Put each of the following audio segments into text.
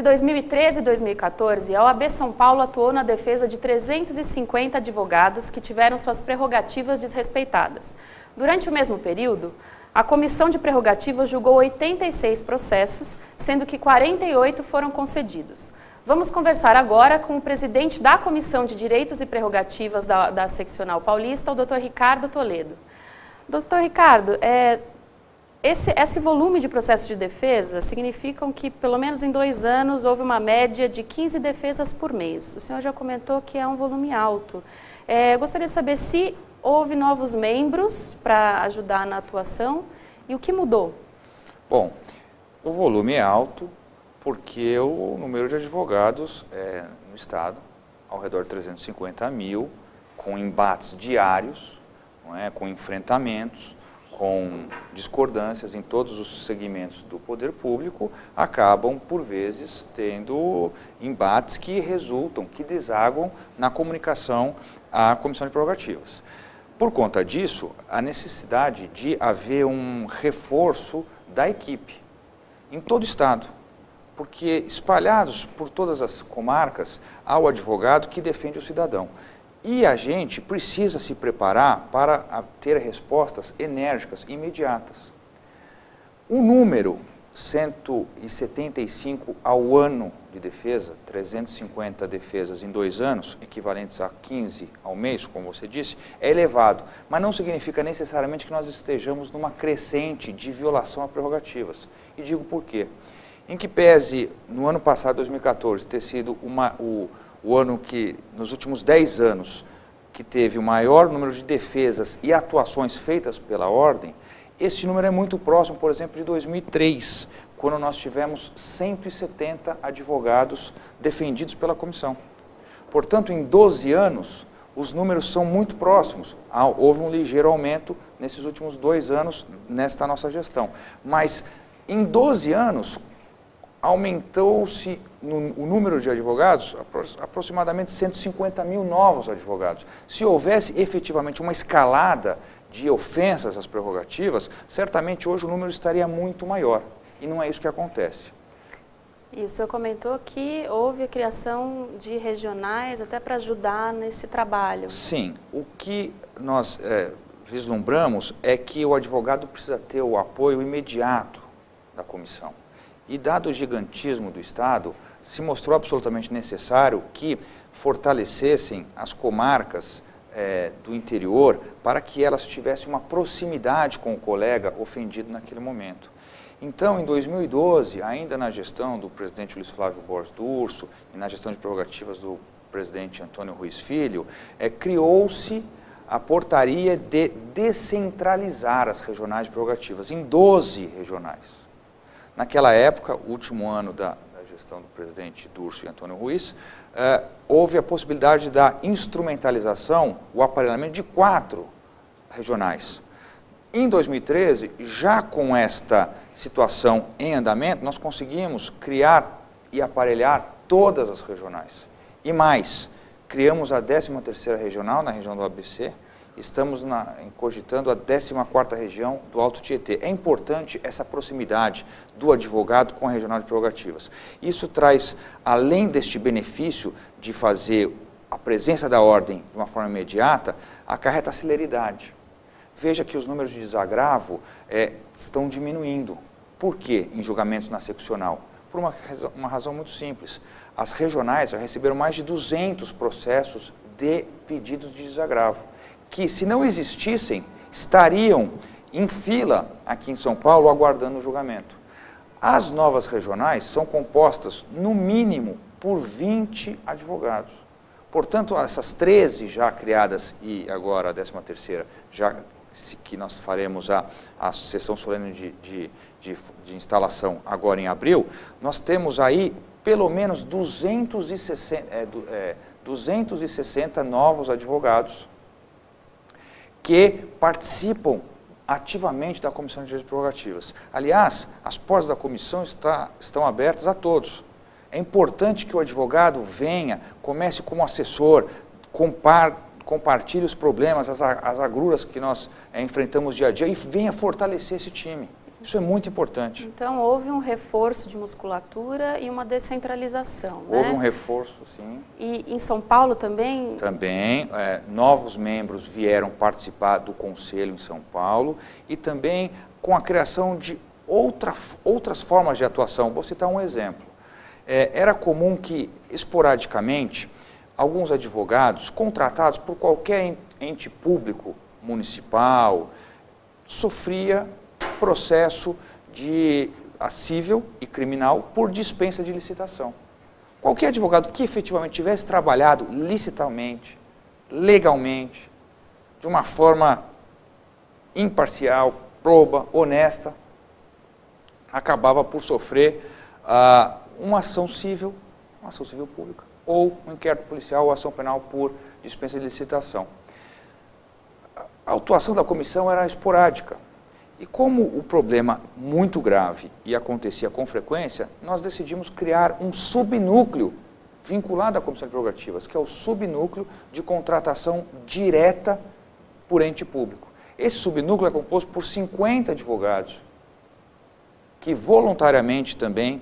2013 e 2014, a OAB São Paulo atuou na defesa de 350 advogados que tiveram suas prerrogativas desrespeitadas. Durante o mesmo período, a Comissão de Prerrogativas julgou 86 processos, sendo que 48 foram concedidos. Vamos conversar agora com o presidente da Comissão de Direitos e Prerrogativas da Seccional Paulista, o Dr. Ricardo Toledo. Dr. Ricardo, esse volume de processos de defesa significam que, pelo menos em 2 anos, houve uma média de 15 defesas por mês. O senhor já comentou que é um volume alto. Gostaria de saber se houve novos membros para ajudar na atuação e o que mudou? Bom, o volume é alto porque o número de advogados no Estado, ao redor de 350 mil, com embates diários, com enfrentamentos, com discordâncias em todos os segmentos do poder público, acabam, por vezes, tendo embates que resultam, que desaguam na comunicação à Comissão de Prerrogativas. Por conta disso, a necessidade de haver um reforço da equipe em todo o Estado, porque espalhados por todas as comarcas há o advogado que defende o cidadão. E a gente precisa se preparar para ter respostas enérgicas, imediatas. O número 175 ao ano de defesa, 350 defesas em 2 anos, equivalentes a 15 ao mês, como você disse, é elevado, mas não significa necessariamente que nós estejamos numa crescente de violação a prerrogativas. E digo por quê. Em que pese, no ano passado, 2014, ter sido o ano que, nos últimos 10 anos, que teve o maior número de defesas e atuações feitas pela Ordem, este número é muito próximo, por exemplo, de 2003, quando nós tivemos 170 advogados defendidos pela Comissão. Portanto, em 12 anos, os números são muito próximos. Houve um ligeiro aumento nesses últimos 2 anos, nesta nossa gestão. Mas, em 12 anos, aumentou-se o número de advogados, aproximadamente 150 mil novos advogados. Se houvesse efetivamente uma escalada de ofensas às prerrogativas, certamente hoje o número estaria muito maior. E não é isso que acontece. E o senhor comentou que houve a criação de regionais até para ajudar nesse trabalho. Sim. O que nós vislumbramos é que o advogado precisa ter o apoio imediato da comissão. E dado o gigantismo do Estado, se mostrou absolutamente necessário que fortalecessem as comarcas do interior para que elas tivessem uma proximidade com o colega ofendido naquele momento. Então, em 2012, ainda na gestão do presidente Luiz Flávio Borges Durso e na gestão de prerrogativas do presidente Antônio Ruiz Filho, criou-se a portaria de descentralizar as regionais de prerrogativas em 12 regionais. Naquela época, o último ano da gestão do presidente Durso e Antônio Ruiz, houve a possibilidade da instrumentalização, o aparelhamento de 4 regionais. Em 2013, já com esta situação em andamento, nós conseguimos criar e aparelhar todas as regionais. E mais, criamos a 13ª regional na região do ABC, estamos cogitando a 14ª região do Alto Tietê. É importante essa proximidade do advogado com a regional de prerrogativas. Isso traz, além deste benefício de fazer a presença da ordem de uma forma imediata, acarreta a celeridade. Veja que os números de desagravo estão diminuindo. Por quê em julgamentos na seccional? Por uma razão muito simples. As regionais já receberam mais de 200 processos de pedidos de desagravo, que, se não existissem, estariam em fila aqui em São Paulo aguardando o julgamento. As novas regionais são compostas, no mínimo, por 20 advogados. Portanto, essas 13 já criadas e agora a 13ª, já que nós faremos a sessão solene de instalação agora em abril, nós temos aí pelo menos 260 novos advogados que participam ativamente da Comissão de Direitos e Prerrogativas. Aliás, as portas da comissão estão abertas a todos. É importante que o advogado venha, comece como assessor, compartilhe os problemas, as agruras que nós enfrentamos dia a dia e venha fortalecer esse time. Isso é muito importante. Então, houve um reforço de musculatura e uma descentralização, né? Houve um reforço, sim. E em São Paulo também? Também, novos membros vieram participar do Conselho em São Paulo e também com a criação de outras formas de atuação. Vou citar um exemplo. Era comum que, esporadicamente, alguns advogados contratados por qualquer ente público, municipal, sofria processo civil e criminal por dispensa de licitação. Qualquer advogado que efetivamente tivesse trabalhado licitamente, legalmente, de uma forma imparcial, proba, honesta, acabava por sofrer uma ação civil pública, ou um inquérito policial ou ação penal por dispensa de licitação. A atuação da comissão era esporádica. E como o problema muito grave e acontecia com frequência, nós decidimos criar um subnúcleo vinculado à Comissão de Prerrogativas, que é o subnúcleo de contratação direta por ente público. Esse subnúcleo é composto por 50 advogados, que voluntariamente também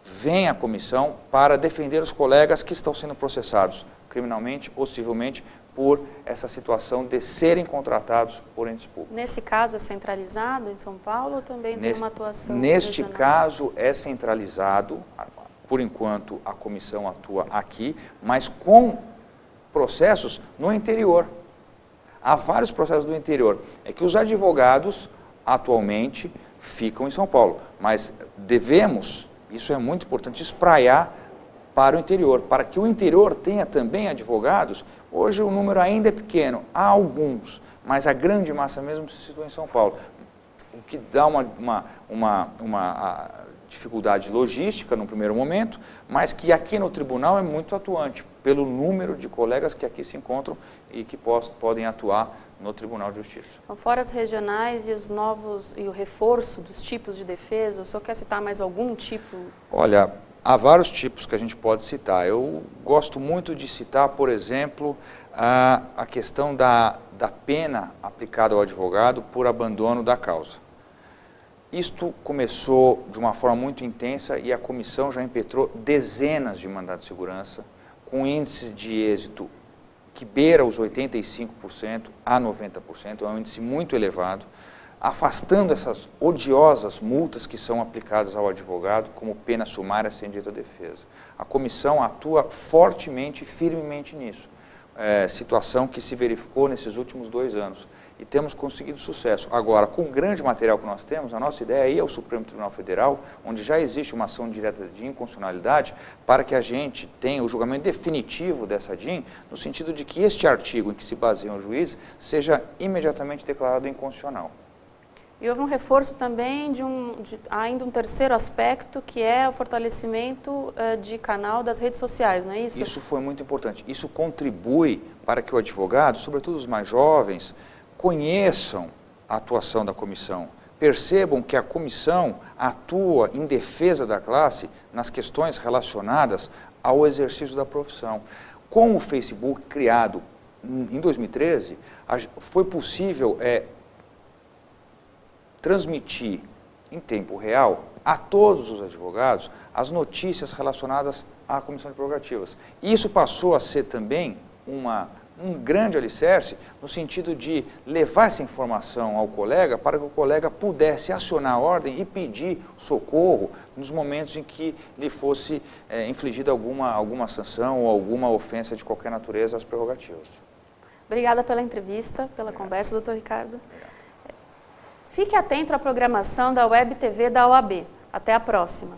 vêm à comissão para defender os colegas que estão sendo processados criminalmente ou civilmente por essa situação de serem contratados por entes públicos. Nesse caso é centralizado em São Paulo ou também tem uma atuação Neste regional? caso é centralizado, por enquanto a comissão atua aqui, mas com processos no interior. Há vários processos no interior. É que os advogados atualmente ficam em São Paulo, mas devemos, isso é muito importante, espraiar para o interior, para que o interior tenha também advogados. Hoje o número ainda é pequeno, há alguns, mas a grande massa mesmo se situa em São Paulo, o que dá uma dificuldade logística no primeiro momento, mas que aqui no tribunal é muito atuante, pelo número de colegas que aqui se encontram e que podem atuar no Tribunal de Justiça. Então, fora as regionais e o reforço dos tipos de defesa, o senhor quer citar mais algum tipo? Olha, há vários tipos que a gente pode citar. Eu gosto muito de citar, por exemplo, a questão da pena aplicada ao advogado por abandono da causa. Isto começou de uma forma muito intensa e a comissão já impetrou dezenas de mandados de segurança, com índice de êxito que beira os 85% a 90%, é um índice muito elevado, afastando essas odiosas multas que são aplicadas ao advogado como pena sumária sem direito à defesa. A comissão atua fortemente e firmemente nisso, situação que se verificou nesses últimos 2 anos. E temos conseguido sucesso. Agora, com o grande material que nós temos, a nossa ideia é ir ao Supremo Tribunal Federal, onde já existe uma ação direta de inconstitucionalidade, para que a gente tenha o julgamento definitivo dessa DIN, no sentido de que este artigo em que se baseiam os juízes seja imediatamente declarado inconstitucional. E houve um reforço também de ainda um terceiro aspecto, que é o fortalecimento de canal das redes sociais, não é isso? Isso foi muito importante. Isso contribui para que o advogado, sobretudo os mais jovens, conheçam a atuação da comissão, percebam que a comissão atua em defesa da classe nas questões relacionadas ao exercício da profissão. Com o Facebook criado em 2013, foi possível transmitir em tempo real a todos os advogados as notícias relacionadas à Comissão de Prerrogativas. Isso passou a ser também um grande alicerce no sentido de levar essa informação ao colega para que o colega pudesse acionar a ordem e pedir socorro nos momentos em que lhe fosse infligida alguma sanção ou alguma ofensa de qualquer natureza às prerrogativas. Obrigada pela entrevista, pela conversa, doutor Ricardo. Fique atento à programação da Web TV da OAB. Até a próxima.